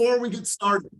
before we get started,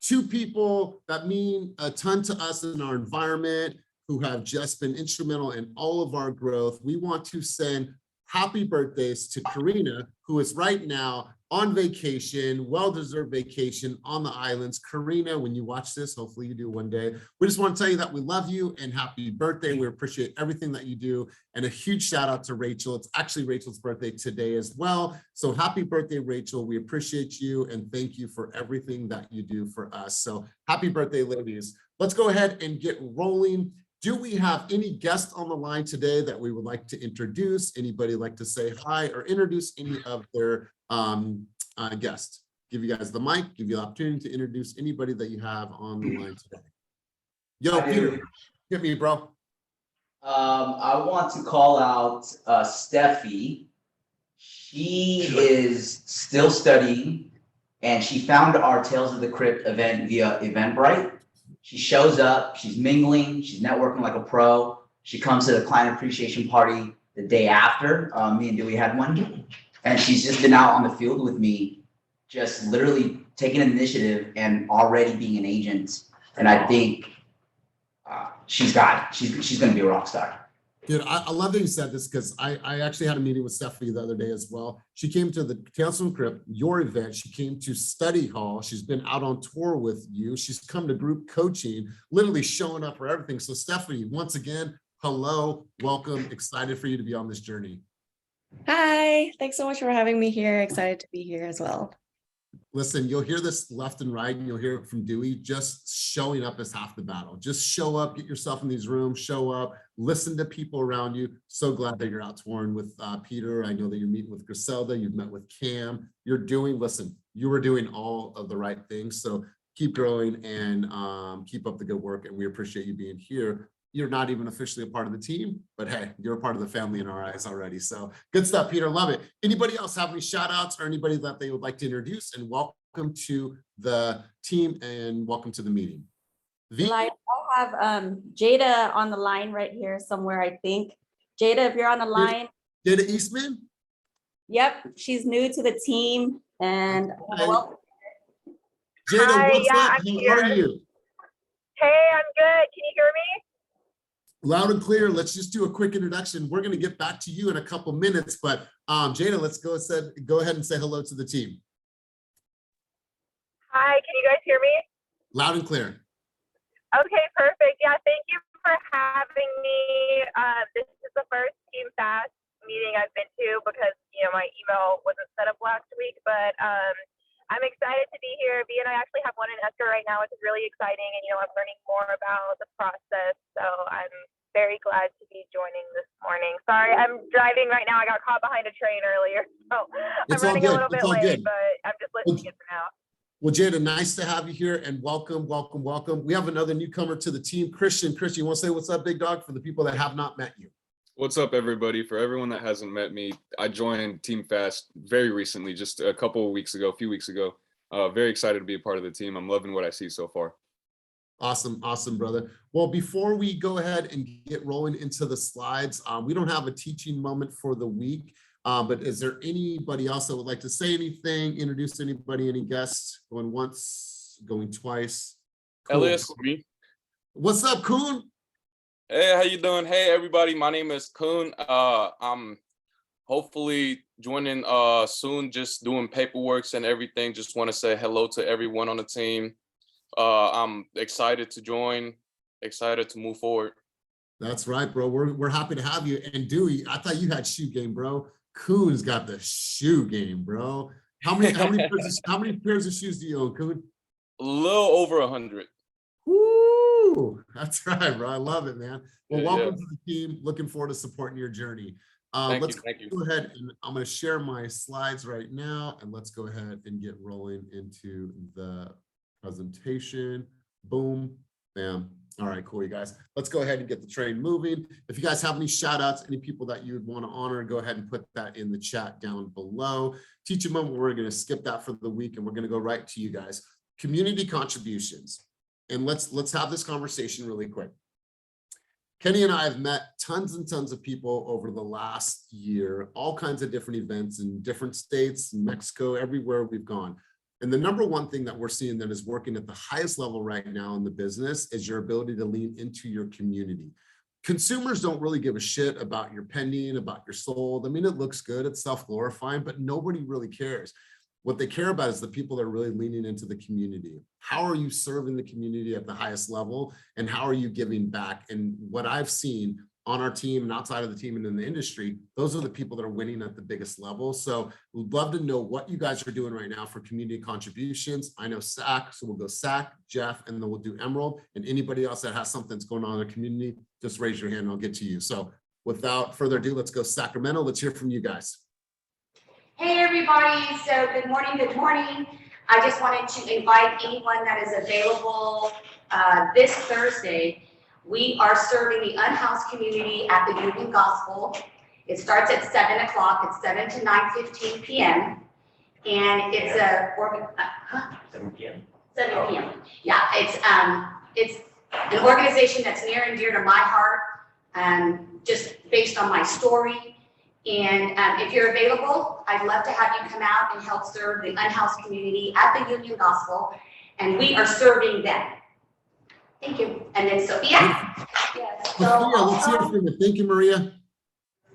two people that mean a ton to us in our environment who have just been instrumental in all of our growth. We want to send happy birthdays to Karina, who is right now on vacation, well-deserved vacation on the islands. Karina, when you watch this, hopefully you do one day, we just want to tell you that we love you and happy birthday. We appreciate everything that you do. And a huge shout out to Rachel. It's actually Rachel's birthday today as well. So happy birthday, Rachel. We appreciate you and thank you for everything that you do for us. So happy birthday, ladies. Let's go ahead and get rolling. Do we have any guests on the line today that we would like to introduce? Anybody like to say hi or introduce any of their guests? Give you guys the mic, give you the opportunity to introduce anybody that you have on the line today. Yo, Peter, hit me, bro. I want to call out Steffi. She is still studying, and she found our Tales of the Crypt event via Eventbrite. She shows up, she's mingling, she's networking like a pro. She comes to the client appreciation party the day after. Me and Dewey had one. And she's just been out on the field with me, just literally taking an initiative and already being an agent. And I think she's got it. She's going to be a rock star. Dude, I love that you said this because I actually had a meeting with Stephanie the other day as well. She came to the Tales from the Crypt, your event. She came to study hall. She's been out on tour with you. She's come to group coaching, literally showing up for everything. So Stephanie, once again, hello, welcome. Excited for you to be on this journey. Hi, thanks so much for having me here. Excited to be here as well. Listen, you'll hear this left and right, and you'll hear it from Dewey. Just showing up is half the battle. Just show up, get yourself in these rooms, show up, listen to people around you. So glad that you're out touring with Peter. I know that you're meeting with Griselda. You've met with Cam. You were doing all of the right things. So keep growing and keep up the good work. And we appreciate you being here. You're not even officially a part of the team, but hey, you're a part of the family in our eyes already. So good stuff, Peter. Love it. Anybody else have any shout outs or anybody that they would like to introduce? And welcome to the team and welcome to the meeting. I have Jada on the line right here somewhere, I think. Jada, if you're on the line. Jada Eastman? Yep, she's new to the team. And welcome. Jada, hi, what's yeah, up? I'm How here. are you? Hey, I'm good. Can you hear me? Loud and clear. Let's just do a quick introduction. We're going to get back to you in a couple minutes, but Jada, let's go ahead and say hello to the team. Hi, can you guys hear me? Loud and clear. Okay, perfect. Yeah, thank you for having me. This is the first Team Fast meeting I've been to because, my email wasn't set up last week, but I'm excited to be here. V and I actually have one in Esther right now, which is really exciting, and, I'm learning more about the process, so I'm very glad to be joining this morning. Sorry, I'm driving right now. I got caught behind a train earlier, so I'm running a little bit late, but I'm just listening in for now. Well, Jada, nice to have you here and welcome, welcome, welcome. We have another newcomer to the team, Christian. Christian, you want to say what's up, big dog, for the people that have not met you? What's up, everybody? For everyone that hasn't met me, I joined Team Fast very recently, just a few weeks ago. Very excited to be a part of the team. I'm loving what I see so far. Awesome, awesome, brother. Well, before we go ahead and get rolling into the slides, we don't have a teaching moment for the week, but is there anybody else that would like to say anything, introduce anybody, any guests? Going once, going twice. Cool. Elias, me. What's up, Kuhn? Hey, how you doing? Hey, everybody. My name is Kuhn. I'm hopefully joining soon, just doing paperwork and everything. Just want to say hello to everyone on the team. I'm excited to join, excited to move forward. That's right, bro. We're happy to have you. And Dewey, I thought you had shoe game, bro. Kuhn's got the shoe game, bro. How many pairs of shoes do you own, Kuhn? A little over 100. Woo! That's right, bro. I love it, man. Well, Yeah, welcome to the team. Looking forward to supporting your journey. Let's go ahead and I'm going to share my slides right now, and let's go ahead and get rolling into the presentation. Boom, bam. All right, cool, you guys. Let's go ahead and get the train moving. If you guys have any shout outs, any people that you would want to honor, go ahead and put that in the chat down below. Teaching moment, we're going to skip that for the week, and we're going to go right to you guys. Community contributions. And let's have this conversation really quick. Kenny and I have met tons and tons of people over the last year, all kinds of different events in different states, Mexico, everywhere we've gone. And the number one thing that we're seeing that is working at the highest level right now in the business is your ability to lean into your community. Consumers don't really give a shit about your pending, about your sold. I mean, it looks good, it's self-glorifying, but nobody really cares. What they care about is the people that are really leaning into the community. How are you serving the community at the highest level? And how are you giving back? And what I've seen on our team and outside of the team and in the industry, those are the people that are winning at the biggest level. So we'd love to know what you guys are doing right now for community contributions. I know SAC, so we'll go SAC, Jeff, and then we'll do Emerald. And anybody else that has something that's going on in the community, just raise your hand and I'll get to you. So without further ado, let's go Sacramento. Let's hear from you guys. Hey everybody, so good morning, good morning. I just wanted to invite anyone that is available this Thursday. We are serving the unhoused community at the Union Gospel. It starts at 7 o'clock, it's 7 to 9:15 p.m. And it's a, 7 p.m. 7 p.m. Yeah, it's an organization that's near and dear to my heart, just based on my story. And if you're available, I'd love to have you come out and help serve the unhoused community at the Union Gospel, and we are serving them. Thank you. And then Sophia. Yes. So let's hear from you. Thank you, Maria.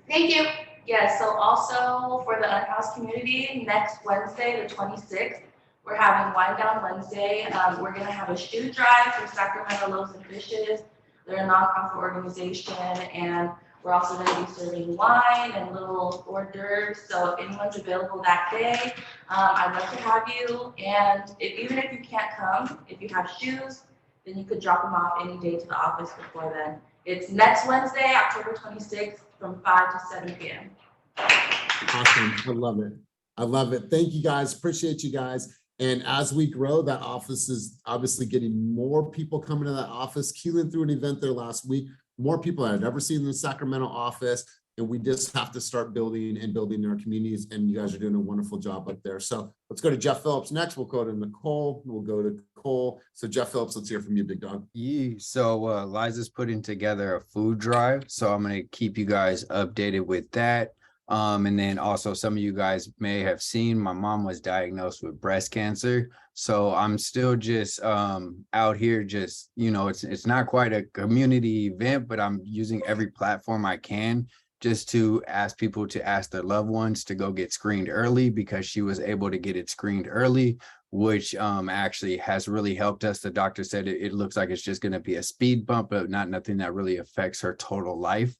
Thank you. Yeah, so also for the unhoused community, next Wednesday, the 26th, we're having Wine Down Wednesday. We're gonna have a shoe drive for Sacramento Loaves and Fishes. They're a nonprofit organization, and we're also gonna be serving wine and little hors d'oeuvres. So if anyone's available that day, I'd love to have you. And even if you can't come, if you have shoes, then you could drop them off any day to the office before then. It's next Wednesday, October 26th, from 5 to 7 p.m. Awesome. I love it. I love it. Thank you guys. Appreciate you guys. And as we grow, that office is obviously getting more people coming to that office. Keelan threw an event there last week. More people I've never seen in the Sacramento office. And we just have to start building our communities. And you guys are doing a wonderful job up there. So let's go to Jeff Phillips next. We'll go to Nicole. We'll go to Cole. So Jeff Phillips, let's hear from you, big dog. Yeah, so Liza's putting together a food drive. So I'm going to keep you guys updated with that. And then also some of you guys may have seen my mom was diagnosed with breast cancer. So I'm still just out here just, it's not quite a community event, but I'm using every platform I can just to ask people to ask their loved ones to go get screened early, because she was able to get it screened early, which actually has really helped us. The doctor said it looks like it's just going to be a speed bump, but nothing that really affects her total life.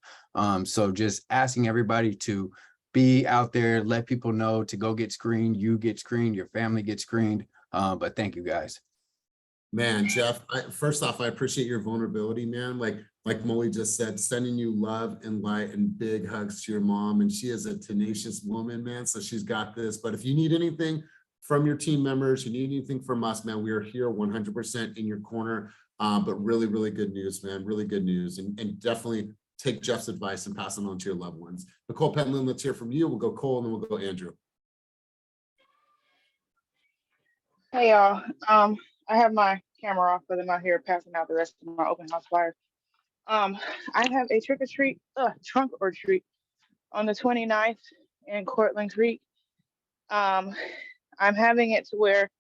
So just asking everybody to be out there, let people know to go get screened. You get screened, your family gets screened. But thank you guys. Man, Jeff, first off, I appreciate your vulnerability, man. Like Molly just said, sending you love and light and big hugs to your mom. And she is a tenacious woman, man. So she's got this. But if you need anything from your team members, you need anything from us, man, we are here 100% in your corner. But really, really good news, man. Really good news. And definitely take Jeff's advice and pass it on to your loved ones. Nicole Penland, let's hear from you. We'll go Cole and then we'll go Andrew. Hey y'all, I have my camera off, but I'm out here passing out the rest of my open house flyers. I have a trunk or treat on the 29th in Cortland Creek. I'm having it to where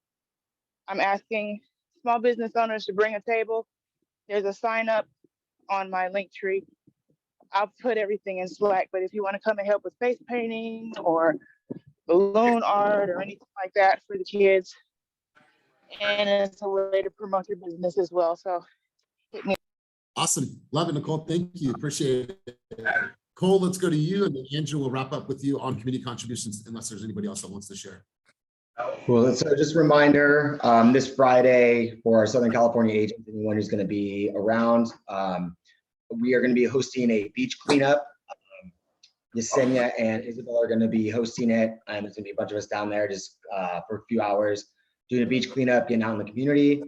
I'm asking small business owners to bring a table. There's a sign up on my link tree. I'll put everything in Slack, but if you want to come and help with face painting or balloon art or anything like that for the kids, and it's a way to promote your business as well. So hit me. Awesome. Love it, Nicole. Thank you. Appreciate it. Cole, let's go to you, and then Andrew will wrap up with you on community contributions, unless there's anybody else that wants to share. Cool. So just a reminder, this Friday for our Southern California agents, anyone who's going to be around, we are going to be hosting a beach cleanup. Yesenia and Isabel are going to be hosting it. There's going to be a bunch of us down there just for a few hours doing a beach cleanup, getting out in the community.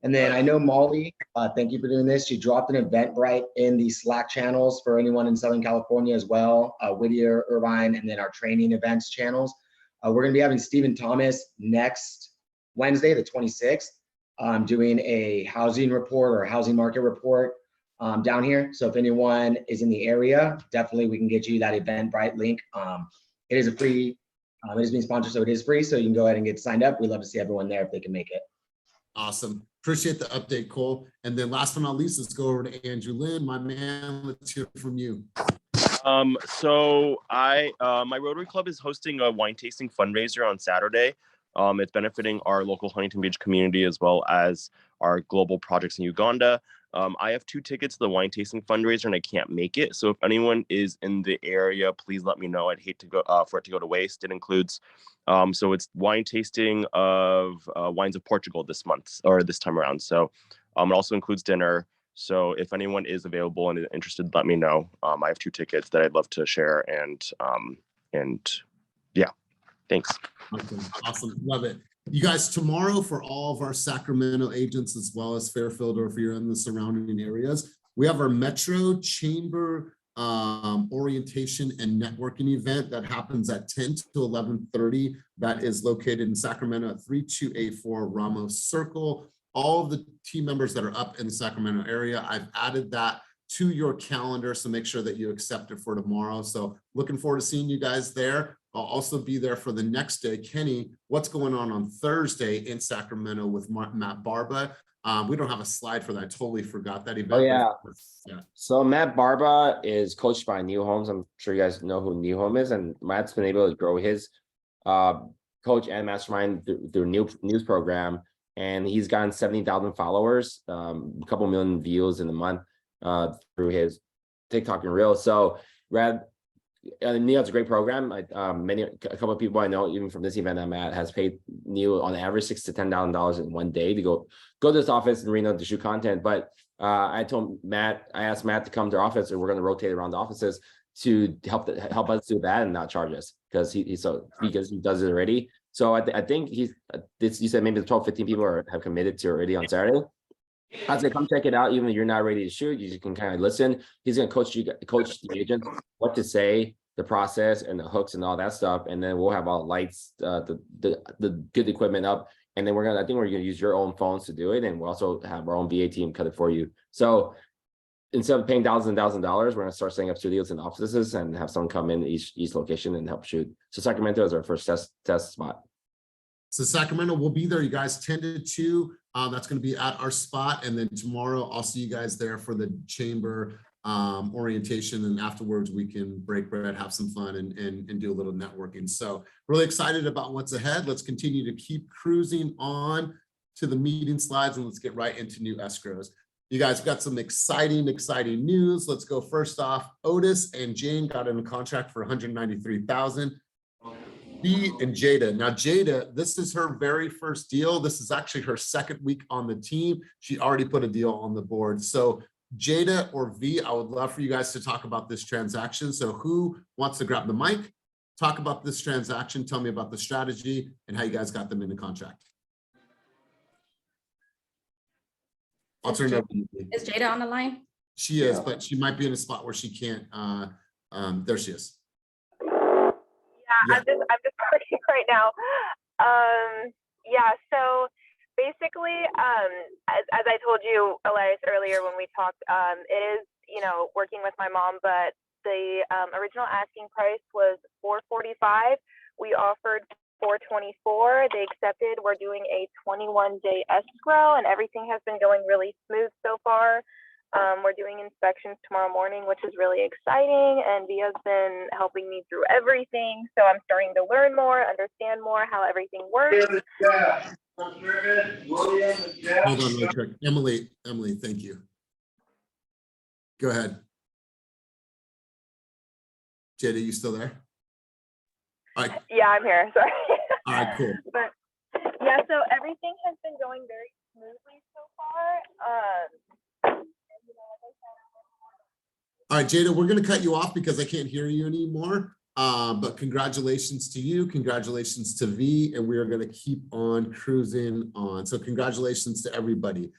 And then I know Molly, thank you for doing this. She dropped an Eventbrite in the Slack channels for anyone in Southern California as well, Whittier, Irvine, and then our training events channels. We're going to be having Stephen Thomas next Wednesday, the 26th, doing a housing report or housing market report down here. So if anyone is in the area, definitely we can get you that Eventbrite link. It is a free It is being sponsored, so it is free. So you can go ahead and get signed up. We'd love to see everyone there if they can make it. Awesome. Appreciate the update, Cole. And then last but not least, let's go over to Andrew Lynn. My man, let's hear from you. So my Rotary Club is hosting a wine tasting fundraiser on Saturday. It's benefiting our local Huntington Beach community as well as our global projects in Uganda. I have 2 tickets to the wine tasting fundraiser and I can't make it. So if anyone is in the area, please let me know. I'd hate to go for it to go to waste. It includes, so it's wine tasting of wines of Portugal this month or this time around. So it also includes dinner. So if anyone is available and interested, let me know. I have 2 tickets that I'd love to share and yeah, thanks. Awesome. Love it. You guys, tomorrow for all of our Sacramento agents, as well as Fairfield, or if you're in the surrounding areas, we have our Metro Chamber orientation and networking event that happens at 10 to 11:30. That is located in Sacramento at 3284 Ramos Circle. All of the team members that are up in the Sacramento area, I've added that to your calendar, so make sure that you accept it for tomorrow. So looking forward to seeing you guys there. I'll also be there for the next day. Kenny, what's going on Thursday in Sacramento with Matt Barba? We don't have a slide for that. I totally forgot that event. Oh, yeah. Yeah. So Matt Barba is coached by New Homes. I'm sure you guys know who New Home is, and Matt's been able to grow his coach and mastermind through news program, and he's gotten 70,000 followers, a couple million views in a month through his TikTok and Reels. So Neil, it's a great program. A couple of people I know, even from this event I'm at, has paid Neil on average $6,000 to $10,000 in one day to go to this office in Reno to shoot content. But I asked Matt to come to our office, and we're going to rotate around the offices to help us do that and not charge us because he does it already. So I think you said maybe the 12, 15 people have committed to already on Saturday. I say come check it out. Even if you're not ready to shoot, you can kind of listen. He's going to coach the agent what to say, the process, and the hooks and all that stuff. And then we'll have all the lights, the good equipment up. And then I think we're going to use your own phones to do it. And we'll also have our own VA team cut it for you. So instead of paying thousands and thousands of dollars, we're going to start setting up studios and offices and have someone come in each location and help shoot. So Sacramento is our first test spot. So Sacramento, we'll be there, you guys, 10 to 2. That's going to be at our spot. And then tomorrow, I'll see you guys there for the chamber orientation. And afterwards, we can break bread, have some fun, and do a little networking. So really excited about what's ahead. Let's continue to keep cruising on to the meeting slides, and let's get right into new escrows. You guys got some exciting news. Let's go first off. Otis and Jane got in a contract for $193,000. B and Jada. Now, Jada, this is her very first deal. This is actually her second week on the team. She already put a deal on the board. So Jada or V, I would love for you guys to talk about this transaction. So who wants to grab the mic, talk about this transaction, tell me about the strategy and how you guys got them into contract. I'll turn it over to you. Is Jada on the line? She is, but she might be in a spot where she can't. There she is. Yeah. I'm just working right now. Yeah, so basically, as I told you, Elias, earlier when we talked, it is, working with my mom, but the original asking price was $445. We offered $424. They accepted. We're doing a 21-day escrow, and everything has been going really smooth so far. We're doing inspections tomorrow morning, which is really exciting, and Via's been helping me through everything. So I'm starting to learn more, understand more how everything works. Hold on real quick. Emily, thank you. Go ahead. Jada, you still there? All right. Yeah, I'm here. Sorry. All right, cool. But yeah, so everything has been going very smoothly so far. All right, Jada, we're going to cut you off because I can't hear you anymore. But congratulations to you. Congratulations to V. And we are going to keep on cruising on. So congratulations to everybody.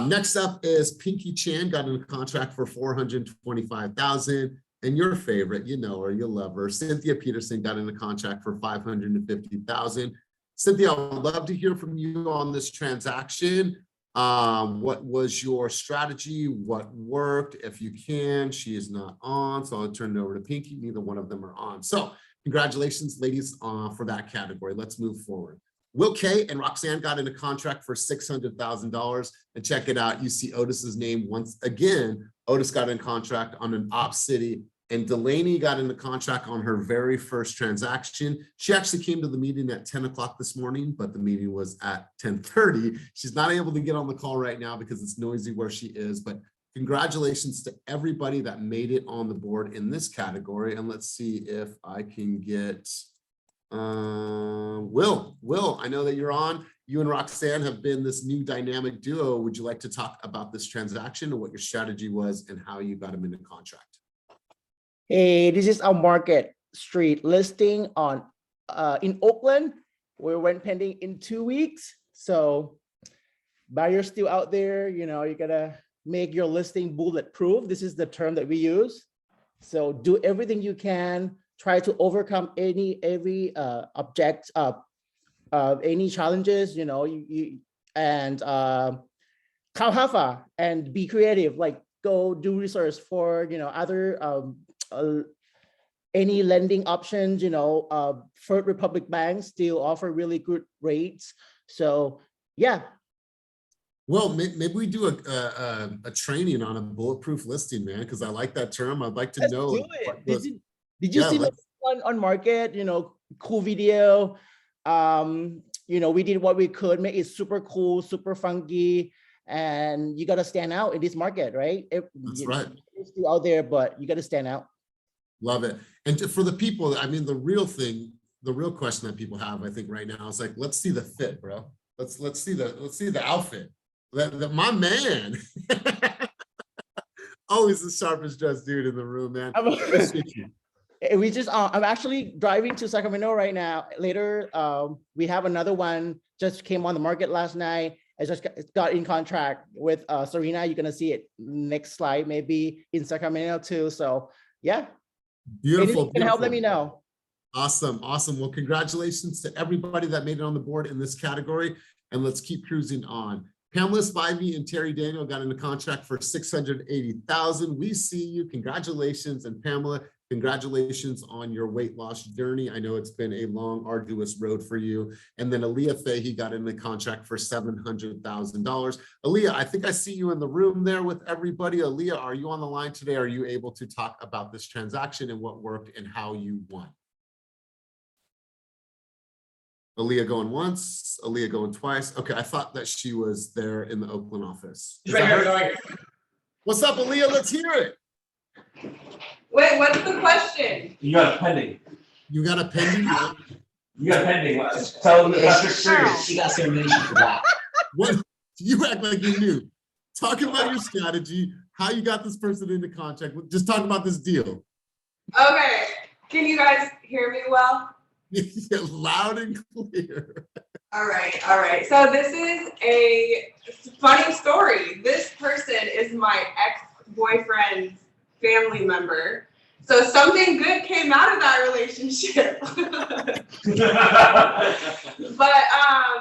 Next up is Pinky Chan, got in a contract for $425,000. And your favorite, you know her, you love her, Cynthia Peterson, got in a contract for $550,000. Cynthia, I would love to hear from you on this transaction. What was your strategy? What worked? If you can, she is not on, so I'll turn it over to Pinky. Neither one of them are on. So Congratulations, ladies, for that category. Let's move forward. Will K and Roxanne got in a contract for $600,000. And check it out. You see Otis's name once again. Otis got in contract on an op city, and Delaney got in the contract on her very first transaction. She actually came to the meeting at 10 o'clock this morning, but the meeting was at 10:30. She's not able to get on the call right now because it's noisy where she is, but congratulations to everybody that made it on the board in this category. And let's see if I can get Will, I know that you're on. You and Roxanne have been this new dynamic duo. Would you like to talk about this transaction and what your strategy was and how you got them into contract? Hey, this is our Market Street listing on in Oakland. We went pending in 2 weeks. So buyers still out there, you know, you gotta make your listing bulletproof. This is the term that we use. So do everything you can, try to overcome any challenges, you know, and and be creative, like go do research for, you know, other any lending options, you know, Third Republic banks still offer really good rates. So yeah. Well, maybe we do a training on a bulletproof listing, man, because I like that term. I'd like to know. Did you see the one on Market? You know, cool video. You know, we did what we could, make it super cool, super funky, and you got to stand out in this market, right? That's right. It's still out there, but you got to stand out. Love it. And for the people, I mean, the real question that people have, I think right now is like, let's see the fit, bro. Let's see the outfit. My man. Always the sharpest dressed dude in the room, man. We just I'm actually driving to Sacramento right now. Later, we have another one just came on the market last night. I just got in contract with Serena. You're gonna see it next slide, maybe in Sacramento too. So yeah, beautiful. You can help, let me know. Awesome. Well, congratulations to everybody that made it on the board in this category, and let's keep cruising on. Pamela Spivey and Terry Daniel got in a contract for $680,000. We see you. Congratulations. And Pamela, congratulations on your weight loss journey. I know it's been a long, arduous road for you. And then Aaliyah Fahey got in the contract for $700,000. Aaliyah, I think I see you in the room there with everybody. Aaliyah, are you on the line today? Are you able to talk about this transaction and what worked and how you won? Aaliyah going once, Aaliyah going twice. Okay, I thought that she was there in the Oakland office. What's up, Aaliyah? Let's hear it. Wait, what's the question? You got a pending. You got a pending? You got a pending. Tell them about your experience. She got termination for that. What? You act like you knew. Talk about your strategy, how you got this person into contract. Just talk about this deal. Okay, can you guys hear me well? Loud and clear. All right. So this is a funny story. This person is my ex-boyfriend's family member. So something good came out of that relationship. But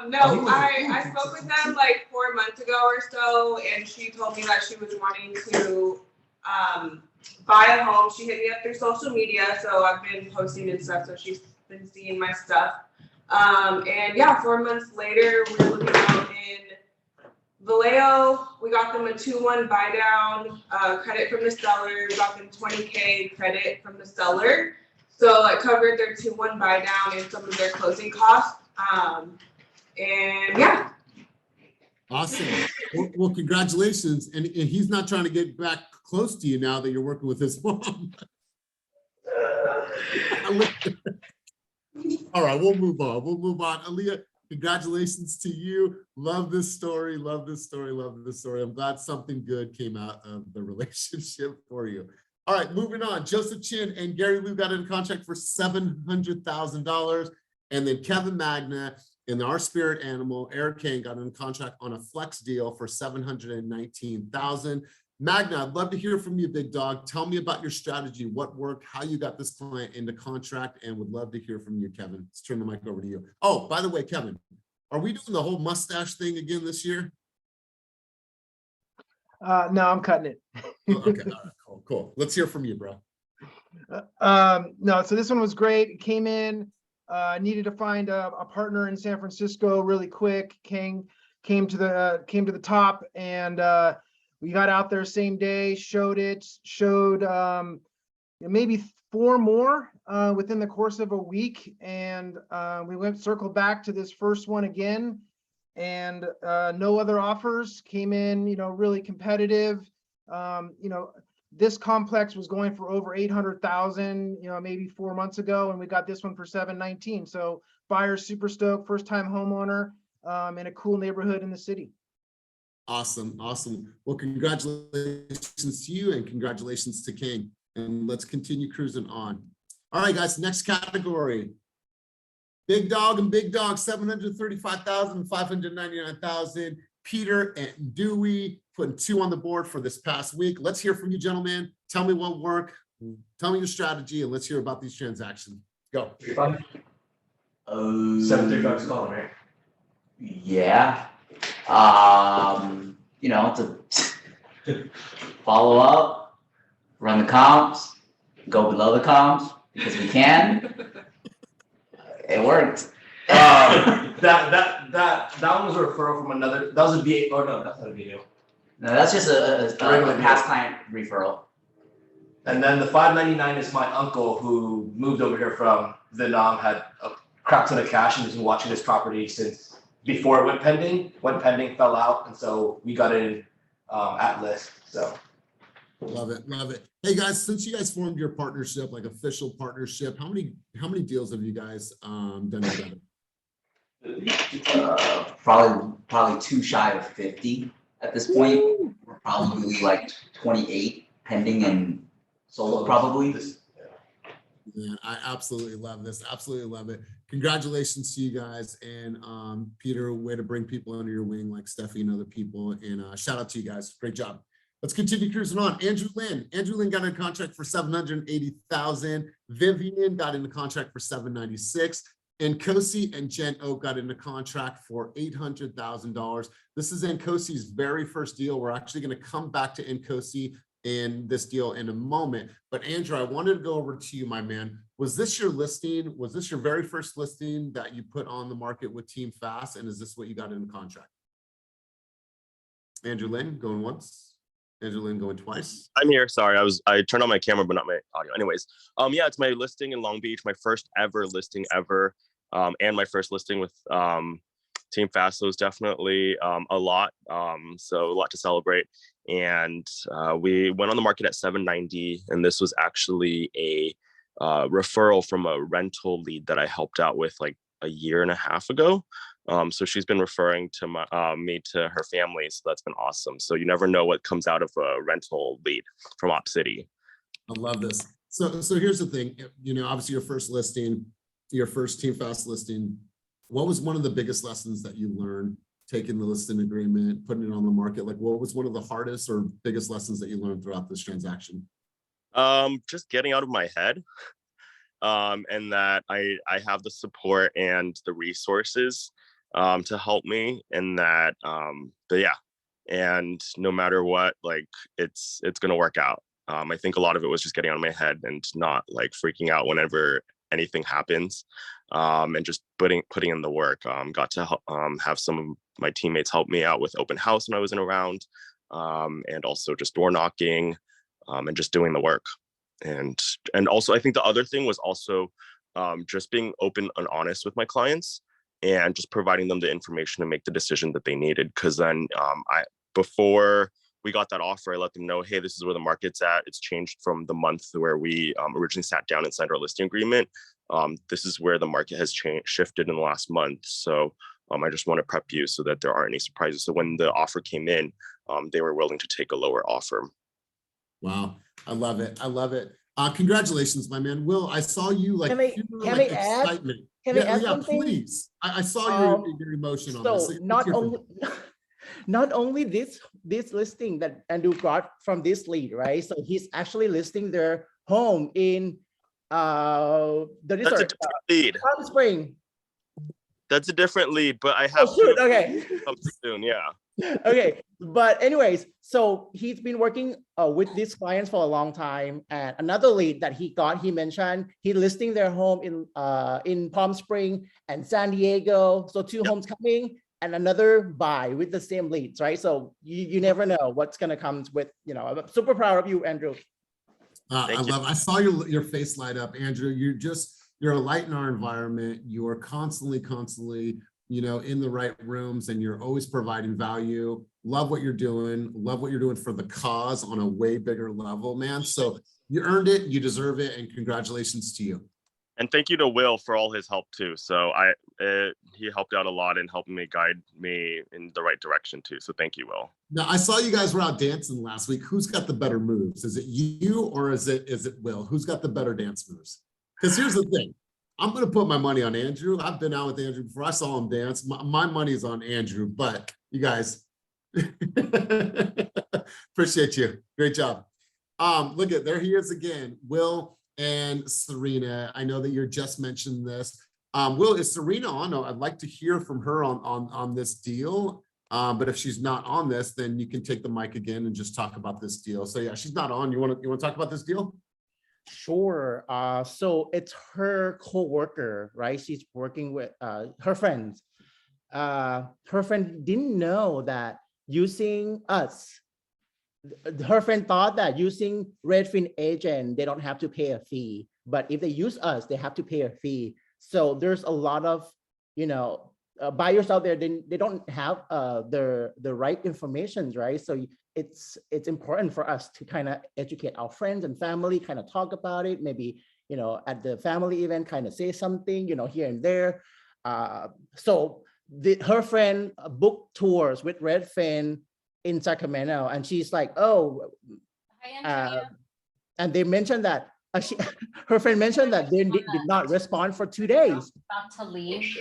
no, I spoke with them like 4 months ago or so, and she told me that she was wanting to buy a home. She hit me up through social media, so I've been posting and stuff, so she's been seeing my stuff. And yeah, 4 months later, we're looking out in Vallejo. We got them a 2-1 buy down, credit from the seller. We got them $20K credit from the seller. So it covered their 2-1 buy down and some of their closing costs. And yeah. Awesome. Well, congratulations. And he's not trying to get back close to you now that you're working with his mom. All right, we'll move on. Aaliyah, congratulations to you. Love this story. I'm glad something good came out of the relationship for you. All right, moving on. Joseph Chin and Gary Liu got in a contract for $700,000. And then Kevin Magna and our spirit animal, Eric Kane, got in a contract on a flex deal for $719,000. Magna, I'd love to hear from you, big dog. Tell me about your strategy, what worked, how you got this client into contract, and would love to hear from you, Kevin. Let's turn the mic over to you. Oh, by the way, Kevin, are we doing the whole mustache thing again this year? No, I'm cutting it. Okay, all right, cool. Let's hear from you, bro. No, so this one was great. Came in, needed to find a partner in San Francisco really quick. Came to the top, and we got out there same day. Showed maybe 4 more within the course of a week, and we circled back to this first one again, and no other offers came in. Really competitive. This complex was going for over 800,000, maybe 4 months ago, and we got this one for 719. So buyer's super stoked, first time homeowner in a cool neighborhood in the city. Awesome. Well, congratulations to you and congratulations to King. And let's continue cruising on. All right, guys, next category. Big dog and big dog, 735,000, 599,000. Peter and Dewey putting 2 on the board for this past week. Let's hear from you, gentlemen. Tell me what worked. Tell me your strategy, and let's hear about these transactions. Go. 735 is calling, right? Yeah. To follow up, run the comps, go below the comps because we can. It worked. That one was a referral from another. That was a VA. Oh no, that's not a VA. No, that's just a Regular past client referral. And then the 599 is my uncle who moved over here from Vietnam, had a crap ton of cash and has been watching this property since before it went pending. Went pending, fell out, and so we got in at list. So Love it. Hey guys, since you guys formed your partnership, like official partnership, how many deals have you guys done together? Probably 2 shy of 50 at this point. We're probably like 28 pending and sold probably. Yeah, I absolutely love this. Absolutely love it. Congratulations to you guys. And Peter, way to bring people under your wing like Steffi and other people. And shout out to you guys. Great job. Let's continue cruising on. Andrew Lynn got in contract for 780,000. Vivian got into contract for 796. And Nkosi and Jen Oak got into contract for $800,000. This is Nkosi's very first deal. We're actually going to come back to Nkosi in this deal in a moment. But Andrew, I wanted to go over to you, my man. Was this your listing? Was this your very first listing that you put on the market with Team Fast? And is this what you got in the contract? Andrew Lynn going once. Andrew Lynn going twice. I'm here. Sorry, I turned on my camera, but not my audio. Anyways, yeah, it's my listing in Long Beach, my first ever listing ever, and my first listing with Team Fast. So it's definitely a lot. So a lot to celebrate. And we went on the market at 790, and this was actually a referral from a rental lead that I helped out with like a year and a half ago. So she's been referring to me to her family, so that's been awesome. So you never know what comes out of a rental lead from Op City. I love this. So here's the thing, obviously your first listing, your first Team Fast listing, what was one of the biggest lessons that you learned taking the listing agreement, putting it on the market? Like what was one of the hardest or biggest lessons that you learned throughout this transaction? Just getting out of my head. And that I have the support and the resources to help me, and that but yeah, and no matter what, like it's gonna work out. I think a lot of it was just getting out of my head and not like freaking out whenever anything happens, and just putting in the work. Got to have some of my teammates help me out with open house when I wasn't around, and also just door knocking, and just doing the work. And also I think the other thing was also just being open and honest with my clients and just providing them the information to make the decision that they needed. Because then before we got that offer, I let them know, hey, this is where the market's at. It's changed from the month where we originally sat down and signed our listing agreement. This is where the market has shifted in the last month. So I just want to prep you so that there aren't any surprises. So when the offer came in, they were willing to take a lower offer. Wow. I love it. Congratulations, my man. Will, I saw you like, Can I add? excitement. Can I add yeah, something? Please. I saw your emotion on this. So not only this listing that Andrew got from this lead, right? So he's actually listing their home in the resort, Palm Spring. That's a different lead, but I have Oh, shoot, to okay. come soon. Yeah. Okay, but anyways, so he's been working with these clients for a long time, and another lead that he got, he mentioned he listing their home in Palm Spring and San Diego. So 2 homes coming and another buy with the same leads, right? So you never know what's gonna come with, I'm super proud of you, Andrew. I saw your face light up, Andrew. You're a light in our environment. You are constantly, in the right rooms, and you're always providing value. Love what you're doing. Love what you're doing for the cause on a way bigger level, man. So you earned it. You deserve it. And congratulations to you. And thank you to Will for all his help too. So he helped out a lot in helping me guide me in the right direction too. So thank you, Will. Now, I saw you guys were out dancing last week. Who's got the better moves? Is it you or is it Will? Who's got the better dance moves? Because here's the thing. I'm going to put my money on Andrew. I've been out with Andrew before. I saw him dance. My money's on Andrew, but you guys, appreciate you. Great job. Look at, there he is again, Will and Serena. I know that you're just mentioning this. Will, is Serena on? No, I'd like to hear from her on this deal. But if she's not on this, then you can take the mic again and just talk about this deal. So yeah, she's not on. You want to talk about this deal? Sure. So it's her co-worker, right? She's working with her friends. Her friend didn't know that using us, her friend thought that using Redfin agent, they don't have to pay a fee. But if they use us, they have to pay a fee. So there's a lot of, buyers out there, they don't have the right information, right? So it's important for us to kind of educate our friends and family, kind of talk about it, maybe, at the family event, kind of say something, here and there. So her friend booked tours with Redfin in Sacramento, and she's like, oh, and they mentioned that her friend mentioned that they did not respond for 2 days. About to leave.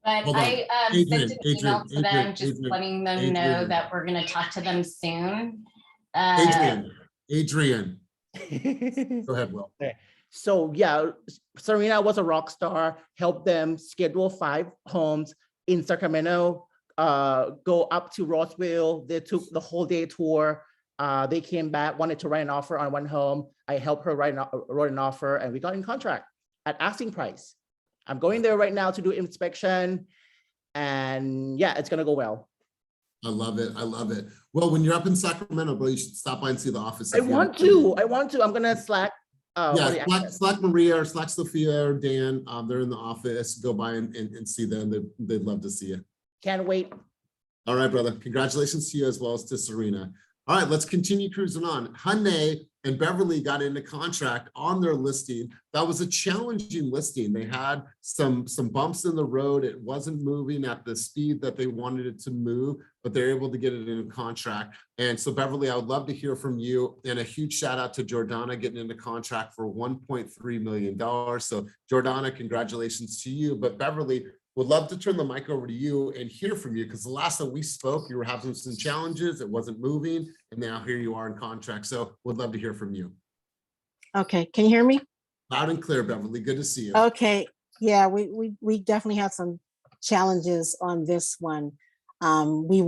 But Hold on. I Adrian, sent an email to them, just letting them know that we're going to talk to them soon. Adrian. Go ahead, Will. Okay. So yeah, Serena was a rock star, helped them schedule 5 homes in Sacramento, go up to Roswell. They took the whole day tour. They came back, wanted to write an offer on 1 home. I helped her write an offer, and we got in contract at asking price. I'm going there right now to do inspection, and yeah, it's gonna go well. I love it. I love it. Well, when you're up in Sacramento, bro, you should stop by and see the office. I want to. I'm gonna Slack. Slack Maria or Slack Sophia or Dan. They're in the office. Go by and see them. They'd love to see you. Can't wait. All right, brother. Congratulations to you as well as to Serena. All right, let's continue cruising on. Hyundai and Beverly got into contract on their listing. That was a challenging listing. They had some bumps in the road. It wasn't moving at the speed that they wanted it to move, but they're able to get it into contract. And so Beverly, I would love to hear from you, and a huge shout out to Jordana getting into contract for $1.3 million. So Jordana, congratulations to you. But Beverly, would love to turn the mic over to you and hear from you, because the last time we spoke, you were having some challenges, it wasn't moving, and now here you are in contract. So would love to hear from you. Okay, can you hear me? Loud and clear, Beverly, good to see you. Okay, yeah, we definitely had some challenges on this one. We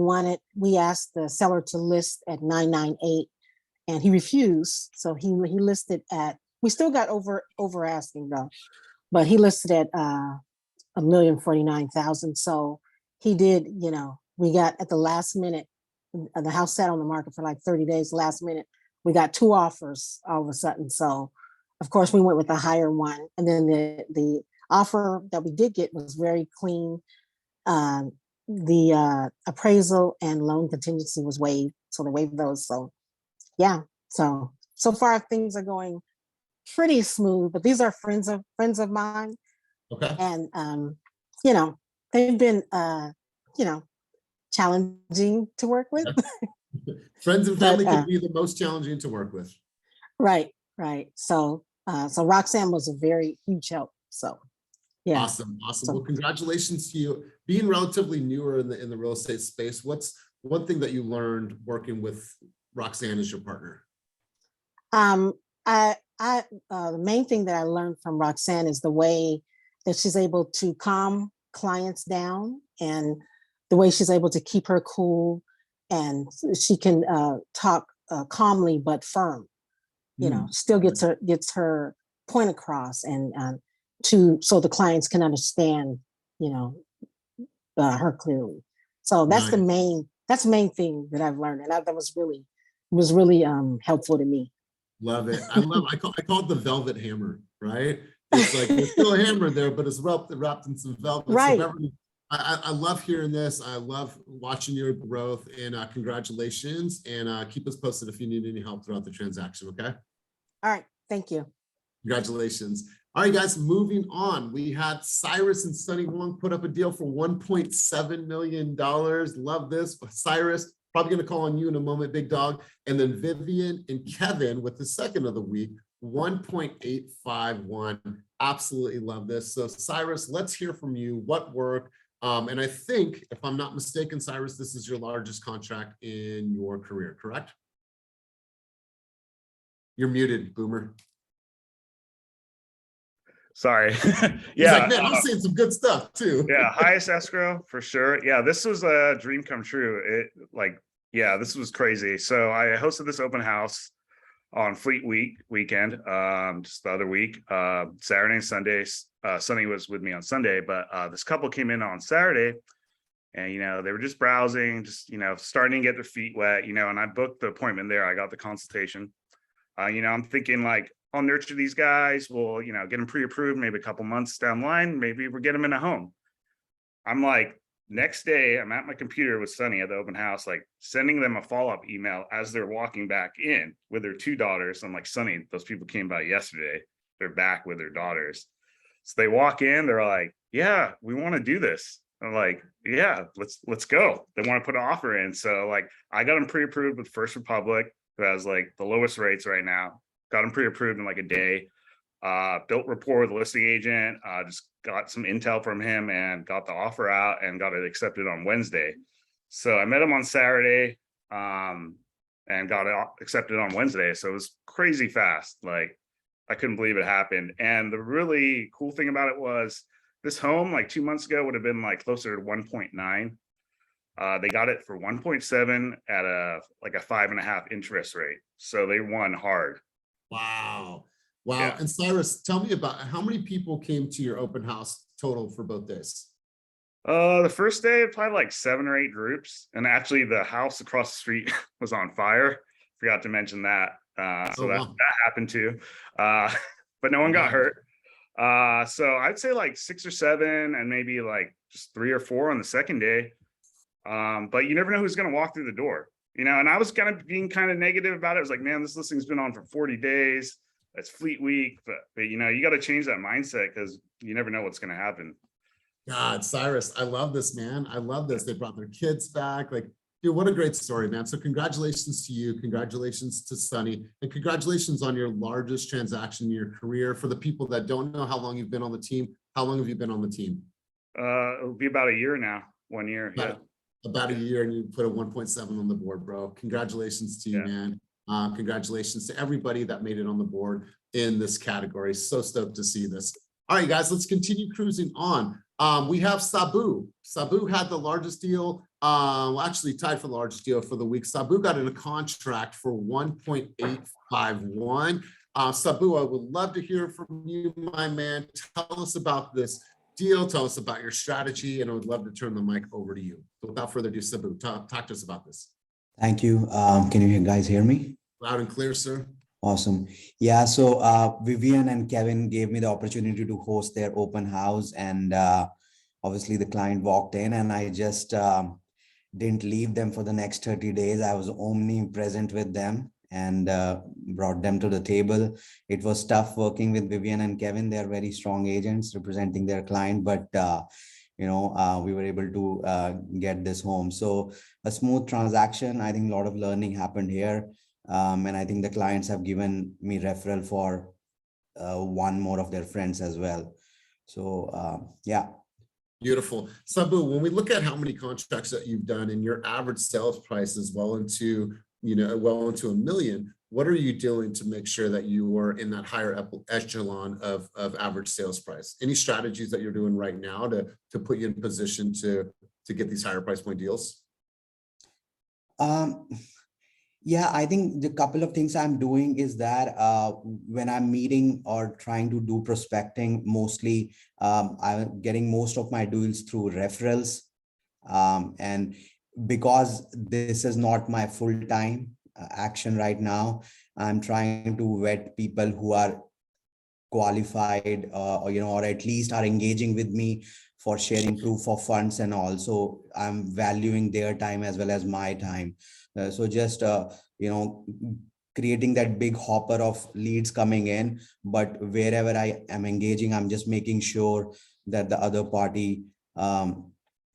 asked the seller to list at 998, and he refused. So he listed at, we still got over asking though, but he listed at $1,049,000. So he did, we got at the last minute, the house sat on the market for like 30 days. Last minute, we got 2 offers all of a sudden. So of course we went with the higher one. And then the offer that we did get was very clean. The appraisal and loan contingency was waived. So they waived those. So yeah, so far things are going pretty smooth, but these are friends of mine. Okay. And they've been challenging to work with. Friends and family can be the most challenging to work with. Right. So Roxanne was a very huge help. So yeah. Awesome. Well, congratulations to you. Being relatively newer in the real estate space, what's one thing that you learned working with Roxanne as your partner? The main thing that I learned from Roxanne is the way that she's able to calm clients down, and the way she's able to keep her cool, and she can talk calmly but firm. You know, still gets her point across, and so the clients can understand, you know, her clearly. So that's the main thing that I've learned, and that was really helpful to me. Love it. I call it the velvet hammer, right? It's like there's still a hammer there, but it's wrapped in some velvet. Right. So I love hearing this. I love watching your growth, and congratulations, and keep us posted if you need any help throughout the transaction, okay? All right, thank you. Congratulations. All right, guys, moving on. We had Cyrus and Sunny Wong put up a deal for $1.7 million. Love this. Cyrus, probably going to call on you in a moment, big dog. And then Vivian and Kevin with the second of the week, 1.851. Absolutely love this. So Cyrus, let's hear from you. What worked? And I think, if I'm not mistaken, Cyrus, this is your largest contract in your career, correct? You're muted, Boomer. Sorry. Yeah, like, man, I'm seeing some good stuff too. Yeah, highest escrow for sure. Yeah, this was a dream come true. This was crazy. So I hosted this open house on Fleet weekend, just the other week, Saturday and Sunday. Sunny was with me on Sunday, but this couple came in on Saturday, and they were just browsing, just starting to get their feet wet, and I booked the appointment there. I got the consultation. I'm thinking like, I'll nurture these guys. We'll, get them pre-approved, maybe a couple months down the line. Maybe we'll get them in a home. I'm like, next day, I'm at my computer with Sunny at the open house, like sending them a follow-up email as they're walking back in with their two daughters. I'm like, Sunny, those people came by yesterday. They're back with their daughters. So they walk in, they're like, yeah, we want to do this. I'm like, yeah, let's go. They want to put an offer in. So like, I got them pre-approved with First Republic, who has like the lowest rates right now. Got them pre-approved in like a day. Built rapport with the listing agent, just got some intel from him and got the offer out and got it accepted on Wednesday. So I met him on Saturday and got it accepted on Wednesday. So it was crazy fast. Like, I couldn't believe it happened. And the really cool thing about it was this home like 2 months ago would have been like closer to 1.9. They got it for 1.7 at a 5.5 interest rate. So they won hard. Wow. Wow. Yeah. And Cyrus, tell me about how many people came to your open house total for both days? The first day, probably like 7 or 8 groups. And actually the house across the street was on fire. Forgot to mention that. That happened too. But no one got hurt. So I'd say like 6 or 7 and maybe like just 3 or 4 on the second day. But you never know who's going to walk through the door. And I was being kind of negative about it. I was like, man, this listing's been on for 40 days. It's Fleet Week, but you got to change that mindset because you never know what's going to happen. God, Cyrus, I love this, man. I love this. They brought their kids back. Like, dude, what a great story, man. So congratulations to you. Congratulations to Sunny. And congratulations on your largest transaction in your career. For the people that don't know how long you've been on the team, how long have you been on the team? It'll be about a year now. 1 year. Yeah. About a year, and you put a 1.7 on the board, bro. Congratulations to you, man. Congratulations to everybody that made it on the board in this category. So stoked to see this. All right, guys, let's continue cruising on. We have Sabu. Sabu had the largest deal, actually tied for the largest deal for the week. Sabu got in a contract for 1.851. Sabu, I would love to hear from you, my man. Tell us about this deal. Tell us about your strategy, and I would love to turn the mic over to you. So without further ado, Sabu, talk to us about this. Thank you. Can you guys hear me? Loud and clear, sir. Awesome. Yeah, so Vivian and Kevin gave me the opportunity to host their open house, and obviously the client walked in, and I just didn't leave them for the next 30 days. I was omnipresent with them and brought them to the table. It was tough working with Vivian and Kevin. They're very strong agents representing their client, but we were able to get this home. So a smooth transaction. I think a lot of learning happened here. And I think the clients have given me referral for one more of their friends as well. So yeah. Beautiful. Sabu, when we look at how many contracts that you've done and your average sales price is well into $1 million, what are you doing to make sure that you are in that higher echelon of average sales price? Any strategies that you're doing right now to put you in position to get these higher price point deals? Yeah, I think the couple of things I'm doing is that when I'm meeting or trying to do prospecting, mostly I'm getting most of my deals through referrals. And because this is not my full-time action right now, I'm trying to vet people who are qualified or at least are engaging with me for sharing proof of funds, and also I'm valuing their time as well as my time. So just creating that big hopper of leads coming in, but wherever I am engaging, I'm just making sure that the other party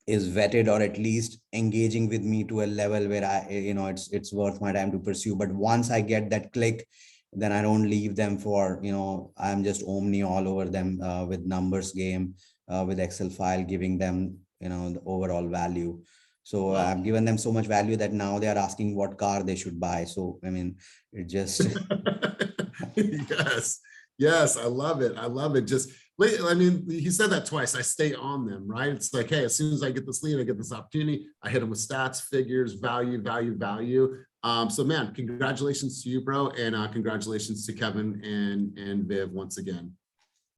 is vetted, or at least engaging with me to a level where it's worth my time to pursue. But once I get that click, then I don't leave them for, I'm just omni all over them with numbers game, with Excel file, giving them, the overall value. So I've given them so much value that now they are asking what car they should buy. So, I mean, it just. Yes, I love it. I love it. Just, I mean, he said that twice. I stay on them, right? It's like, hey, as soon as I get this lead, I get this opportunity, I hit them with stats, figures, value. So man, congratulations to you, bro. And congratulations to Kevin and Viv once again.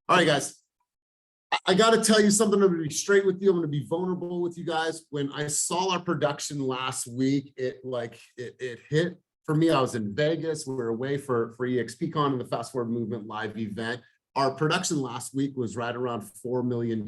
All right, guys. I got to tell you something. I'm going to be straight with you. I'm going to be vulnerable with you guys. When I saw our production last week, it hit. For me, I was in Vegas. We were away for eXpCon and the Fast Forward Movement live event. Our production last week was right around $4 million.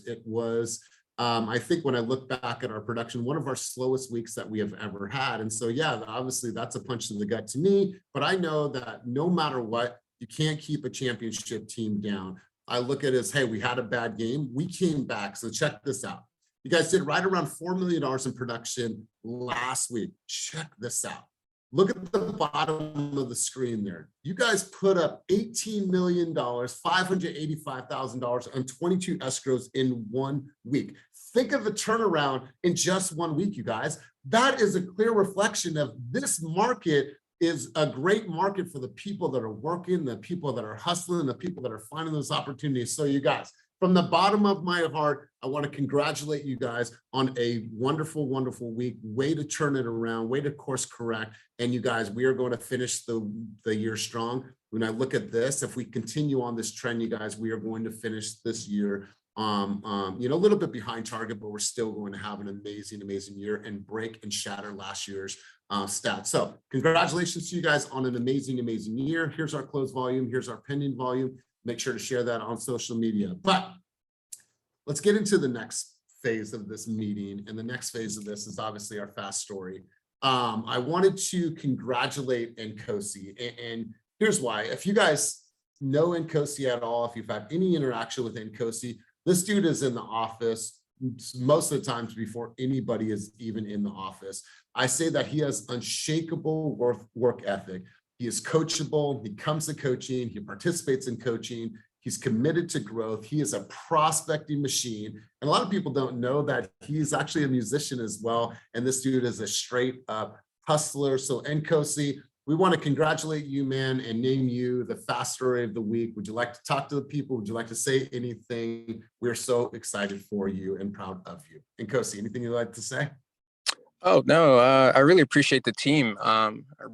It was, I think when I look back at our production, one of our slowest weeks that we have ever had. And so, yeah, obviously that's a punch in the gut to me, but I know that no matter what, you can't keep a championship team down. I look at it as, hey, we had a bad game. We came back. So check this out. You guys did right around $4 million in production last week. Check this out. Look at the bottom of the screen there. You guys put up $18 million, $585,000 on 22 escrows in 1 week. Think of the turnaround in just 1 week, you guys. That is a clear reflection of this market is a great market for the people that are working, the people that are hustling, the people that are finding those opportunities. So you guys, from the bottom of my heart, I want to congratulate you guys on a wonderful, wonderful week. Way to turn it around, way to course correct. And you guys, we are going to finish the year strong. When I look at this, if we continue on this trend, you guys, we are going to finish this year a little bit behind target, but we're still going to have an amazing, amazing year and break and shatter last year's stats. So congratulations to you guys on an amazing, amazing year. Here's our closed volume. Here's our pending volume. Make sure to share that on social media. But let's get into the next phase of this meeting. And the next phase of this is obviously our fast story. I wanted to congratulate Nkosi, and here's why. If you guys know Nkosi at all, if you've had any interaction with Nkosi, this dude is in the office most of the times before anybody is even in the office. I say that he has unshakable work ethic. He is coachable. He comes to coaching. He participates in coaching. He's committed to growth. He is a prospecting machine. And a lot of people don't know that he's actually a musician as well. And this dude is a straight up hustler. So Nkosi, we want to congratulate you, man, and name you the fast story of the week. Would you like to talk to the people? Would you like to say anything? We're so excited for you and proud of you. Nkosi, anything you'd like to say? Oh, no, I really appreciate the team. I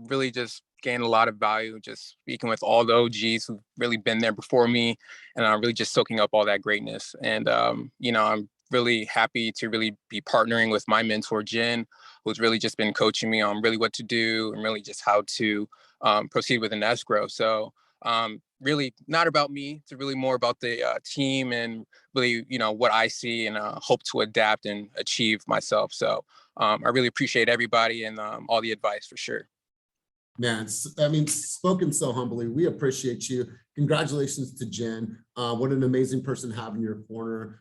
really just gained a lot of value just speaking with all the OGs who've really been there before me, and I'm really just soaking up all that greatness. And, I'm really happy to really be partnering with my mentor, Jen, who's really just been coaching me on really what to do and really just how to proceed with an escrow. So really not about me, it's really more about the team and really, what I see and hope to adapt and achieve myself. So I really appreciate everybody and all the advice for sure. Man, spoken so humbly. We appreciate you. Congratulations to Jen. What an amazing person to have in your corner.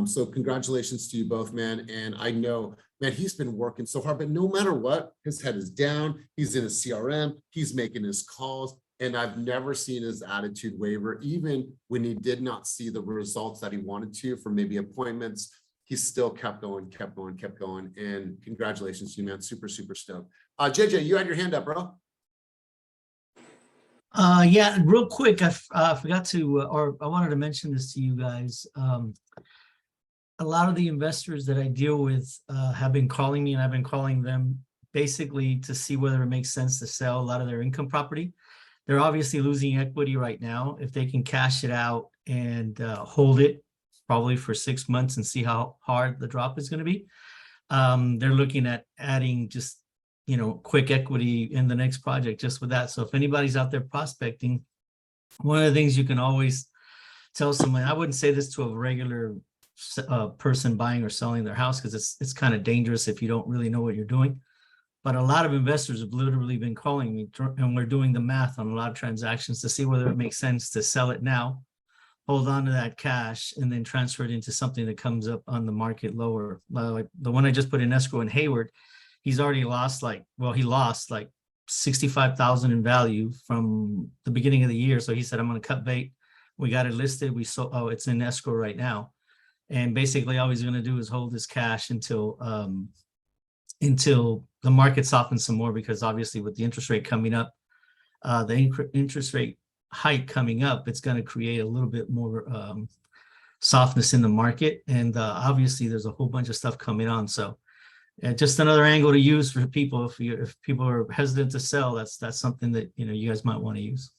So congratulations to you both, man. And I know, man, he's been working so hard, but no matter what, his head is down. He's in his CRM. He's making his calls. And I've never seen his attitude waver, even when he did not see the results that he wanted to for maybe appointments. He still kept going. And congratulations to you, man. Super, super stoked. JJ, you had your hand up, bro. Yeah, real quick, I forgot to, or I wanted to mention this to you guys. A lot of the investors that I deal with have been calling me, and I've been calling them basically to see whether it makes sense to sell a lot of their income property. They're obviously losing equity right now. If they can cash it out and hold it probably for 6 months and see how hard the drop is going to be, they're looking at adding just, quick equity in the next project just with that. So if anybody's out there prospecting, one of the things you can always tell someone, I wouldn't say this to a regular person buying or selling their house, because it's kind of dangerous if you don't really know what you're doing. But a lot of investors have literally been calling me, and we're doing the math on a lot of transactions to see whether it makes sense to sell it now, hold on to that cash, and then transfer it into something that comes up on the market lower. Like the one I just put in escrow in Hayward, he's already lost he lost like 65,000 in value from the beginning of the year. So he said, I'm going to cut bait. We got it listed. We sold, it's in escrow right now. And basically all he's going to do is hold his cash until the market softens some more, because obviously with the interest rate coming up, the interest rate hike coming up, it's going to create a little bit more softness in the market. And obviously there's a whole bunch of stuff coming on. So just another angle to use for people. If people are hesitant to sell, that's something that, you guys might want to use.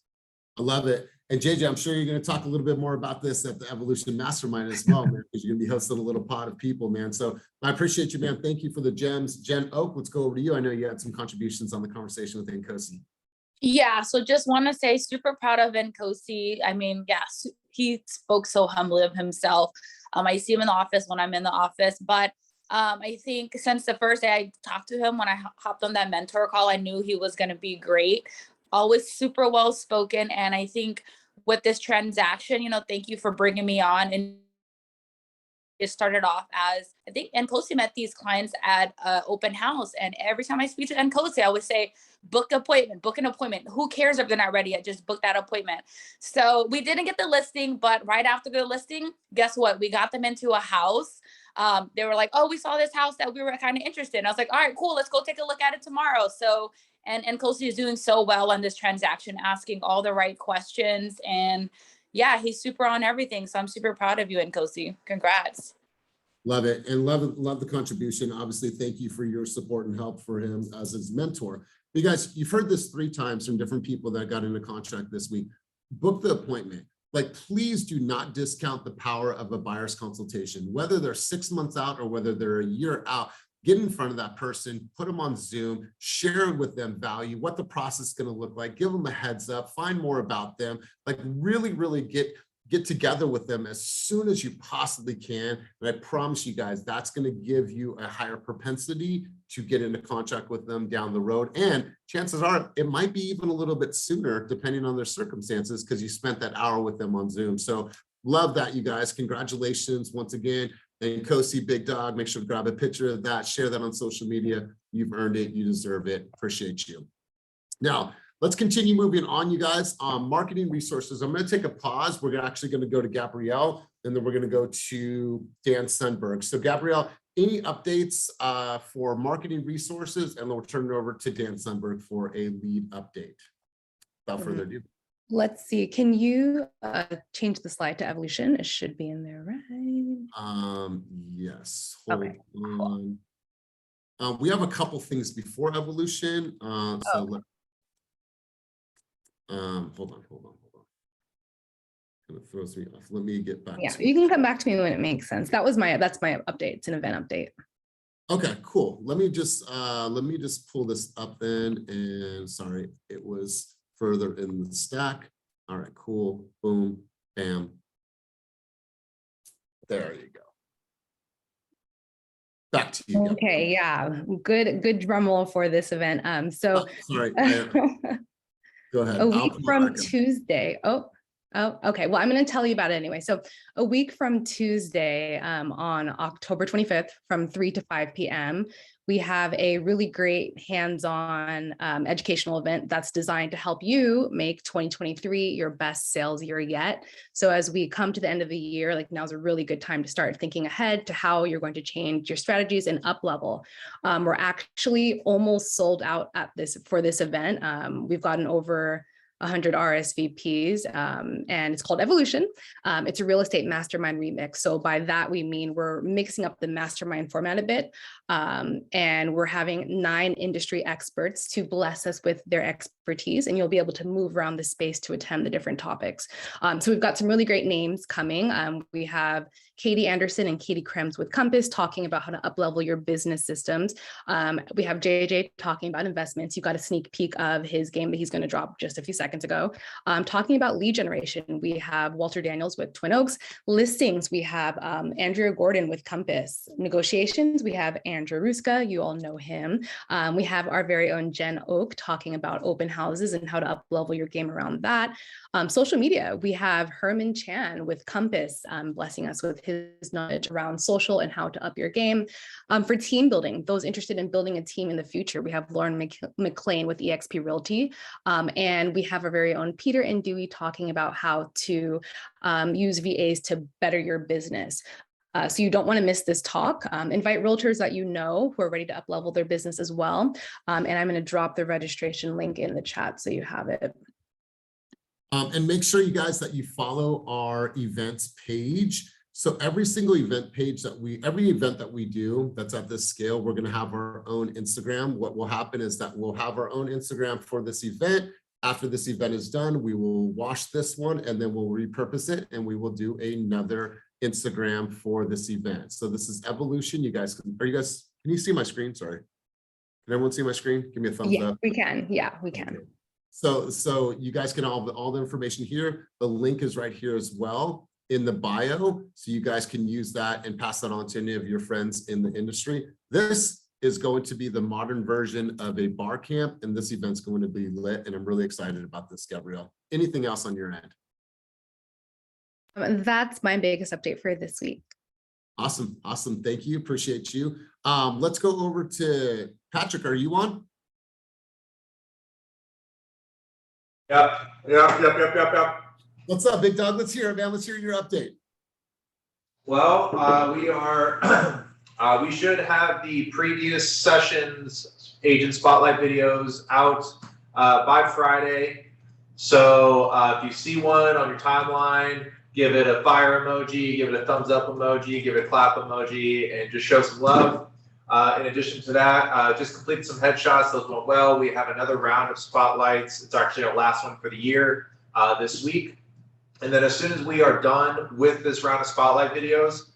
I love it. And JJ, I'm sure you're going to talk a little bit more about this at the Evolution Mastermind as well, man, because you're going to be hosting a little pod of people, man. So I appreciate you, man. Thank you for the gems. Jen Oak, let's go over to you. I know you had some contributions on the conversation with Nkosi. Yeah, so just want to say super proud of Nkosi. I mean, yes, he spoke so humbly of himself. I see him in the office when I'm in the office, but I think since the first day I talked to him, when I hopped on that mentor call, I knew he was going to be great. Always super well spoken. And I think with this transaction, thank you for bringing me on. And it started off as, I think Nkosi met these clients at open house. And every time I speak to Nkosi, I would say, book an appointment. Who cares if they're not ready yet? Just book that appointment. So we didn't get the listing, but right after the listing, guess what? We got them into a house. They were like, oh, we saw this house that we were kind of interested in. I was like, all right, cool. Let's go take a look at it tomorrow. So, and Nkosi is doing so well on this transaction, asking all the right questions. And yeah, he's super on everything. So I'm super proud of you, Nkosi. Congrats. Love it. And love the contribution. Obviously, thank you for your support and help for him as his mentor. You guys, you've heard this 3 times from different people that got into contract this week. Book the appointment. Like, please do not discount the power of a buyer's consultation, whether they're 6 months out or whether they're a year out. Get in front of that person, put them on Zoom, share with them value, what the process is going to look like, give them a heads up, find more about them, like really, really get together with them as soon as you possibly can. And I promise you guys, that's going to give you a higher propensity to get into contract with them down the road. And chances are it might be even a little bit sooner depending on their circumstances, because you spent that hour with them on Zoom. So love that, you guys. Congratulations once again. And Nkosi, big dog, make sure to grab a picture of that, share that on social media. You've earned it. You deserve it. Appreciate you. Now, let's continue moving on, you guys. Marketing resources. I'm going to take a pause. We're actually going to go to Gabrielle, and then we're going to go to Dan Sundberg. So Gabrielle, any updates for marketing resources? And then we'll turn it over to Dan Sundberg for a lead update. Without further ado. Let's see. Can you change the slide to evolution? It should be in there, right? Yes. Hold on. We have a couple things before evolution. Hold on. Kind of throws me off. Let me get back. Yeah, you can come back to me when it makes sense. That's my update. It's an event update. Okay, cool. Let me just pull this up then. And sorry, it was further in the stack. All right, cool. Boom, bam. There you go. Back to you. Okay, yeah. Good drum roll for this event. Sorry. Go ahead. A week from Tuesday. Oh, okay. Well, I'm going to tell you about it anyway. So a week from Tuesday, on October 25th from 3 to 5 p.m., we have a really great hands-on educational event that's designed to help you make 2023 your best sales year yet. So as we come to the end of the year, like now's a really good time to start thinking ahead to how you're going to change your strategies and up level. We're actually almost sold out for this event. We've gotten over 100 RSVPs, and it's called Evolution. It's a real estate mastermind remix. So by that, we mean we're mixing up the mastermind format a bit. And we're having 9 industry experts to bless us with their expertise, and you'll be able to move around the space to attend the different topics. So we've got some really great names coming. We have Katie Anderson and Katie Krems with Compass talking about how to up-level your business systems. We have JJ talking about investments. You got a sneak peek of his game that he's going to drop just a few seconds ago. Talking about lead generation, we have Walter Daniels with Twin Oaks. Listings, we have Andrea Gordon with Compass. Negotiations, we have Andrew Ruska. You all know him. We have our very own Jen Oak talking about open houses and how to up-level your game around that. Social media, we have Herman Chan with Compass blessing us with his knowledge around social and how to up your game. For team building, those interested in building a team in the future, we have Lauren McLean with eXp Realty. And we have our very own Peter and Dewey talking about how to use VAs to better your business. So you don't want to miss this talk. Invite realtors that you know who are ready to up-level their business as well. And I'm going to drop the registration link in the chat so you have it. And make sure, you guys, that you follow our events page. So every single event page every event that we do that's at this scale, we're going to have our own Instagram. What will happen is that we'll have our own Instagram for this event. After this event is done, we will wash this one and then we'll repurpose it, and we will do another Instagram for this event. So this is Evolution. Can you see my screen? Sorry. Can everyone see my screen? Give me a thumbs up. We can. Yeah, we can. Okay. So you guys can all the information here. The link is right here as well in the bio. So you guys can use that and pass that on to any of your friends in the industry. This is going to be the modern version of a bar camp, and this event's going to be lit, and I'm really excited about this, Gabrielle. Anything else on your end? That's my biggest update for this week. Awesome. Awesome. Thank you. Appreciate you. Let's go over to Patrick. Are you on? Yep. What's up, big dog? Let's hear it, man. Let's hear your update. Well, we should have the previous sessions agent spotlight videos out by Friday. So if you see one on your timeline, give it a fire emoji, give it a thumbs up emoji, give it a clap emoji, and just show some love. In addition to that, just completed some headshots. Those went well. We have another round of spotlights. It's actually our last one for the year this week. And then as soon as we are done with this round of spotlight videos,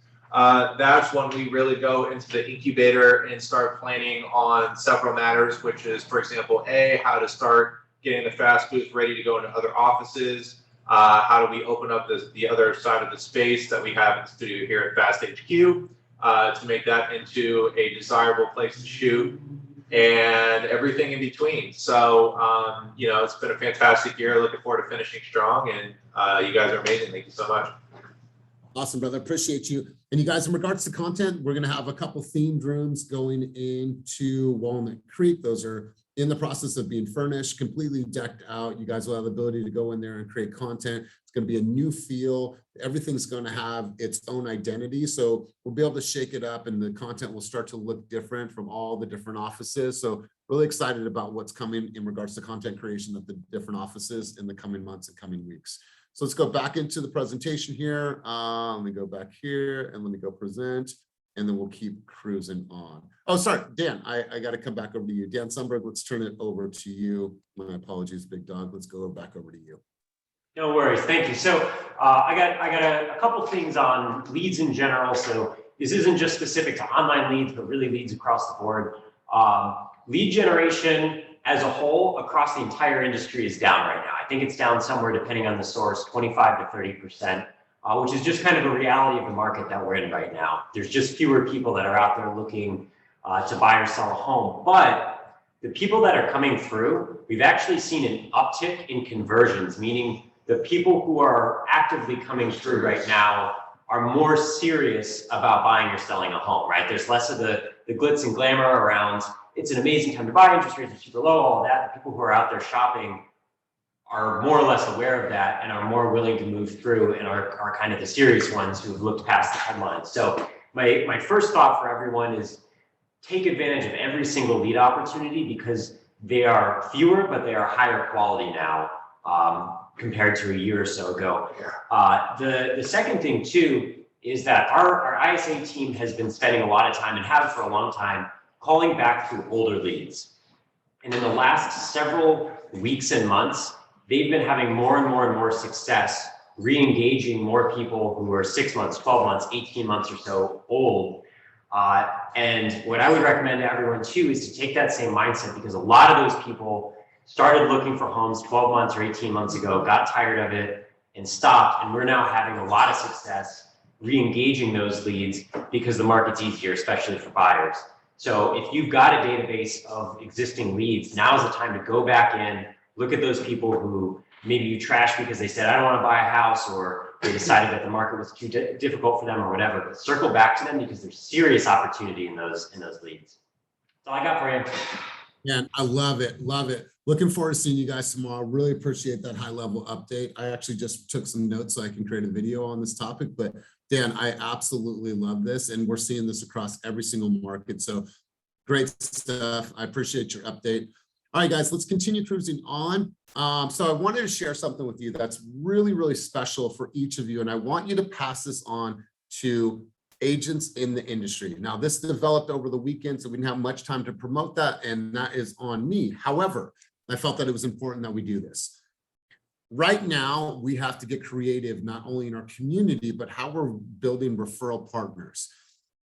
that's when we really go into the incubator and start planning on several matters, which is, for example, how to start getting the fast booth ready to go into other offices. How do we open up the other side of the space that we have in the studio here at Fast HQ to make that into a desirable place to shoot, and everything in between. So, it's been a fantastic year. Looking forward to finishing strong, and you guys are amazing. Thank you so much. Awesome, brother. Appreciate you. And you guys, in regards to content, we're going to have a couple themed rooms going into Walnut Creek. Those are in the process of being furnished, completely decked out. You guys will have the ability to go in there and create content. It's going to be a new feel. Everything's going to have its own identity. So we'll be able to shake it up, and the content will start to look different from all the different offices. So really excited about what's coming in regards to content creation at the different offices in the coming months and coming weeks. So let's go back into the presentation here. Let me go back here and let me go present, and then we'll keep cruising on. Oh, sorry, Dan, I got to come back over to you. Dan Sundberg, let's turn it over to you. My apologies, big dog. Let's go back over to you. No worries, thank you. So I got a couple things on leads in general. So this isn't just specific to online leads, but really leads across the board. Lead generation as a whole across the entire industry is down right now. I think it's down somewhere, depending on the source, 25 to 30%, which is just kind of a reality of the market that we're in right now. There's just fewer people that are out there looking to buy or sell a home. But the people that are coming through, we've actually seen an uptick in conversions, meaning the people who are actively coming through right now are more serious about buying or selling a home, right? There's less of the glitz and glamour around, it's an amazing time to buy, interest rates are super low, all of that. The people who are out there shopping are more or less aware of that and are more willing to move through, and are kind of the serious ones who have looked past the headlines. So my first thought for everyone is take advantage of every single lead opportunity, because they are fewer, but they are higher quality now. compared to a year or so ago. The second thing too is that our ISA team has been spending a lot of time, and have for a long time, calling back through older leads. And in the last several weeks and months, they've been having more and more and more success re-engaging more people who are 6 months, 12 months, 18 months or so old. And what I would recommend to everyone too is to take that same mindset, because a lot of those people started looking for homes 12 months or 18 months ago, got tired of it and stopped. And we're now having a lot of success re-engaging those leads because the market's easier, especially for buyers. So if you've got a database of existing leads, now is the time to go back in, look at those people who maybe you trashed because they said, I don't want to buy a house, or they decided that the market was too difficult for them or whatever, but circle back to them because there's serious opportunity in those leads. That's all I got for you. Man, I love it. Love it. Looking forward to seeing you guys tomorrow. Really appreciate that high level update. I actually just took some notes so I can create a video on this topic, but Dan, I absolutely love this. And we're seeing this across every single market. So great stuff. I appreciate your update. All right, guys, let's continue cruising on. So I wanted to share something with you that's really, really special for each of you. And I want you to pass this on to agents in the industry. Now, this developed over the weekend, so we didn't have much time to promote that, and that is on me. However, I felt that it was important that we do this. Right now, we have to get creative, not only in our community, but how we're building referral partners.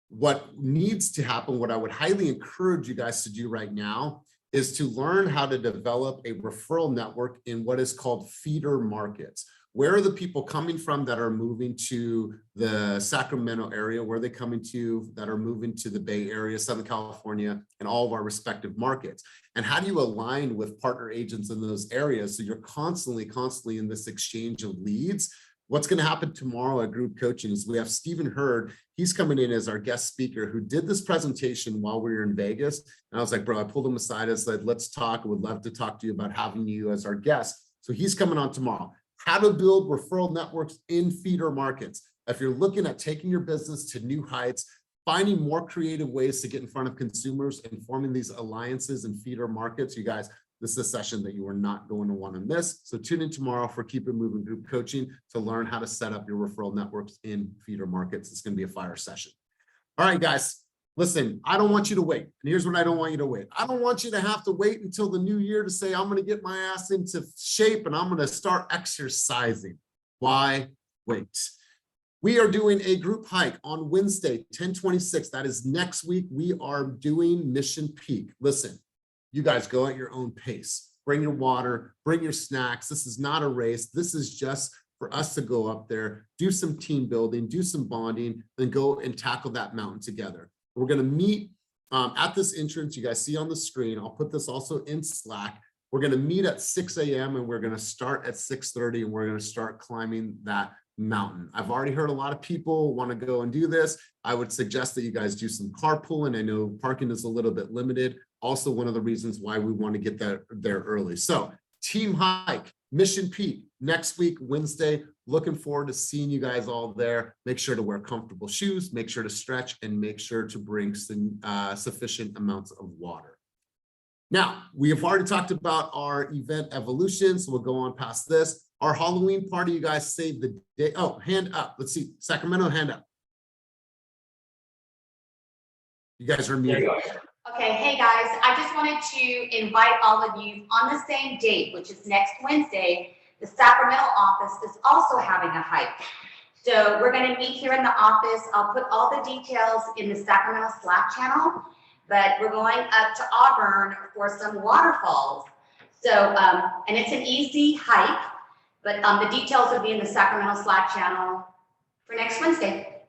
What needs to happen, what I would highly encourage you guys to do right now, is to learn how to develop a referral network in what is called feeder markets. Where are the people coming from that are moving to the Sacramento area? Where are they coming to that are moving to the Bay Area, Southern California, and all of our respective markets? And how do you align with partner agents in those areas so you're constantly in this exchange of leads? What's going to happen tomorrow at group coaching is we have Stephen Hurd. He's coming in as our guest speaker who did this presentation while we were in Vegas. And I was like, bro, I pulled him aside and said, let's talk. I would love to talk to you about having you as our guest. So he's coming on tomorrow. How to build referral networks in feeder markets. If you're looking at taking your business to new heights, finding more creative ways to get in front of consumers and forming these alliances and feeder markets, you guys, this is a session that you are not going to want to miss. So tune in tomorrow for Keep It Moving group coaching to learn how to set up your referral networks in feeder markets. It's going to be a fire session. All right, guys, listen, I don't want you to wait. And here's what I don't want you to wait. I don't want you to have to wait until the new year to say, I'm going to get my ass into shape and I'm going to start exercising. Why wait? We are doing a group hike on Wednesday, 10/26. That is next week. We are doing Mission Peak. Listen, you guys go at your own pace. Bring your water, bring your snacks. This is not a race. This is just for us to go up there, do some team building, do some bonding, and go and tackle that mountain together. We're going to meet at this entrance you guys see on the screen. I'll put this also in Slack. We're going to meet at 6 a.m. and we're going to start at 6:30 and we're going to start climbing that mountain. I've already heard a lot of people want to go and do this. I would suggest that you guys do some carpooling. I know parking is a little bit limited. Also, one of the reasons why we want to get there early. So team hike, Mission Peak, next week, Wednesday. Looking forward to seeing you guys all there. Make sure to wear comfortable shoes, make sure to stretch, and make sure to bring some sufficient amounts of water. Now, we have already talked about our event evolution, so we'll go on past this. Our Halloween party, you guys saved the day. Oh, hand up. Let's see. Sacramento, hand up. You guys are muted. Okay, hey guys, I just wanted to invite all of you on the same date, which is next Wednesday. The Sacramento office is also having a hike. So we're going to meet here in the office. I'll put all the details in the Sacramento Slack channel, but we're going up to Auburn for some waterfalls. So, and it's an easy hike, but the details will be in the Sacramento Slack channel for next Wednesday.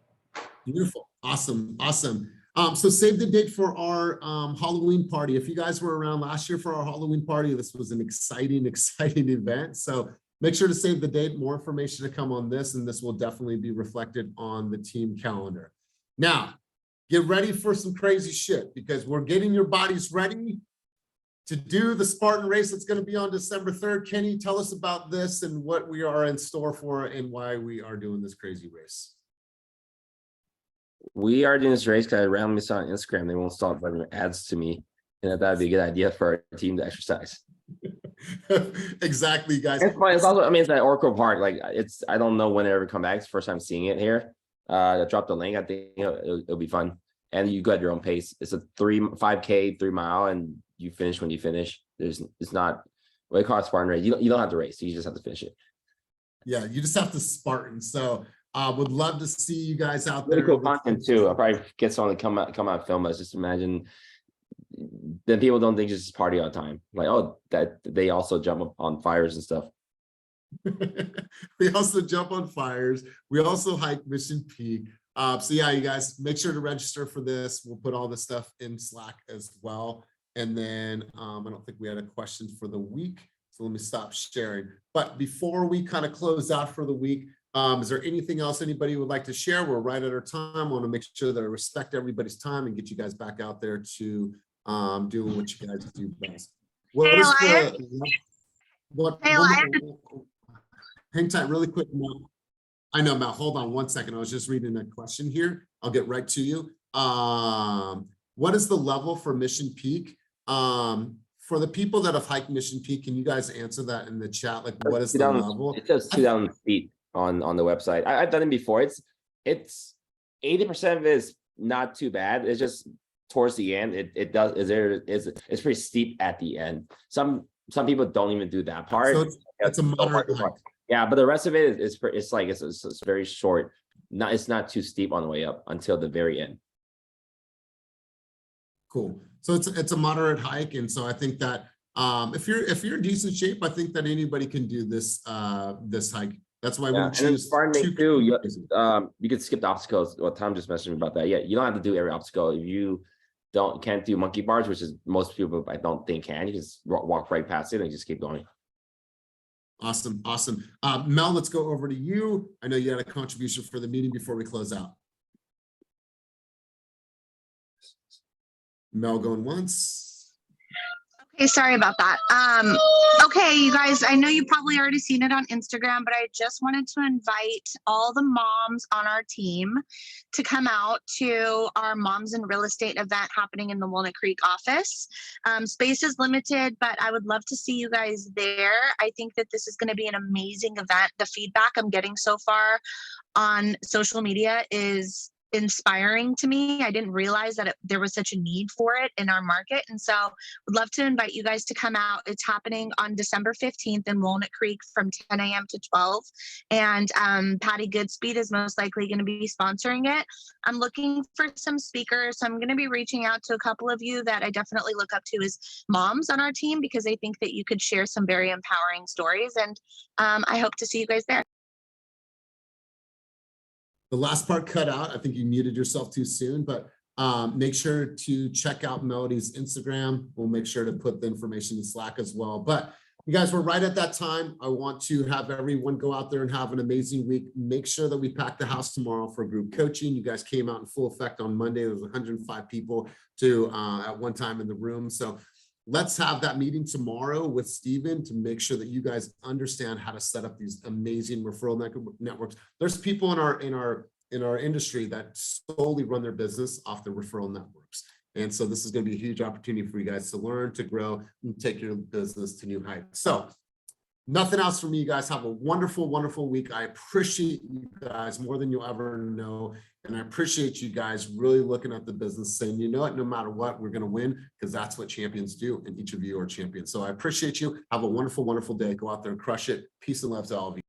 Beautiful. Awesome. Awesome. So save the date for our Halloween party. If you guys were around last year for our Halloween party, this was an exciting event. So make sure to save the date. More information to come on this, and this will definitely be reflected on the team calendar. Now, get ready for some crazy shit because we're getting your bodies ready to do the Spartan race that's going to be on December 3rd. Kenny, tell us about this and what we are in store for and why we are doing this crazy race. We are doing this race because I randomly saw on Instagram they won't stop running ads to me, and that'd be a good idea for our team to exercise. Exactly, guys. It's fun. It's also, I mean, it's at Oracle Park. Like I don't know when it ever come back. It's the first time seeing it here. I dropped the link. I think it'll be fun. And you go at your own pace. It's a 5K, 3 mile, and you finish when you finish. It's not what they call a Spartan race. You don't have to race. You just have to finish it. Yeah, you just have to Spartan. So would love to see you guys out Really there. cool content too. I'll probably get someone to come out and film us. Just imagine. Then people don't think it's just party all the time. Like, oh, that they also jump up on fires and stuff. We also jump on fires. We also hike Mission Peak. So yeah, you guys make sure to register for this. We'll put all this stuff in Slack as well. And then I don't think we had a question for the week. So let me stop sharing. But before we kind of close out for the week, is there anything else anybody would like to share? We're right at our time. I want to make sure that I respect everybody's time and get you guys back out there to doing what you guys do best. Hang tight really quick, Mel. I know, Mel, hold on one second. I was just reading a question here. I'll get right to you. What is the level for Mission Peak? For the people that have hiked Mission Peak, can you guys answer that in the chat? Like, what is the level? It says 2,000 feet on the website. I've done it before. It's 80% of it is not too bad. It's just towards the end. It's pretty steep at the end. Some people don't even do that part. So it's a moderate hike. Yeah, but the rest of it is it's very short. It's not too steep on the way up until the very end. Cool. So it's a moderate hike, and so I think that if you're in decent shape, I think that anybody can do this this hike. That's why we choose Spartan too. You could skip the obstacles. Well, Tom just mentioned about that. Yeah, you don't have to do every obstacle. If you can't do monkey bars, which is most people I don't think can, you just walk right past it and just keep going. Awesome. Mel, let's go over to you. I know you had a contribution for the meeting before we close out. Mel going once. Okay, sorry about that. Okay, you guys, I know you probably already seen it on Instagram, but I just wanted to invite all the moms on our team to come out to our Moms in Real Estate event happening in the Walnut Creek office. Space is limited, but I would love to see you guys there. I think that this is going to be an amazing event. The feedback I'm getting so far on social media is inspiring to me. I didn't realize that there was such a need for it in our market. And so would love to invite you guys to come out. It's happening on December 15th in Walnut Creek from 10 a.m. to 12. And Patty Goodspeed is most likely going to be sponsoring it. I'm looking for some speakers. So I'm going to be reaching out to a couple of you that I definitely look up to as moms on our team, because I think that you could share some very empowering stories. And I hope to see you guys there. The last part cut out. I think you muted yourself too soon, but make sure to check out Melody's Instagram. We'll make sure to put the information in Slack as well. But you guys, we're right at that time. I want to have everyone go out there and have an amazing week. Make sure that we pack the house tomorrow for group coaching. You guys came out in full effect on Monday. There was 105 people at one time in the room. So let's have that meeting tomorrow with Steven to make sure that you guys understand how to set up these amazing referral networks. There's people in our industry that solely run their business off the referral networks. And so this is going to be a huge opportunity for you guys to learn, to grow, and take your business to new heights. So nothing else from me, you guys. Have a wonderful, wonderful week. I appreciate you guys more than you'll ever know. And I appreciate you guys really looking at the business saying, you know what, no matter what, we're going to win, because that's what champions do. And each of you are champions. So I appreciate you. Have a wonderful, wonderful day. Go out there and crush it. Peace and love to all of you.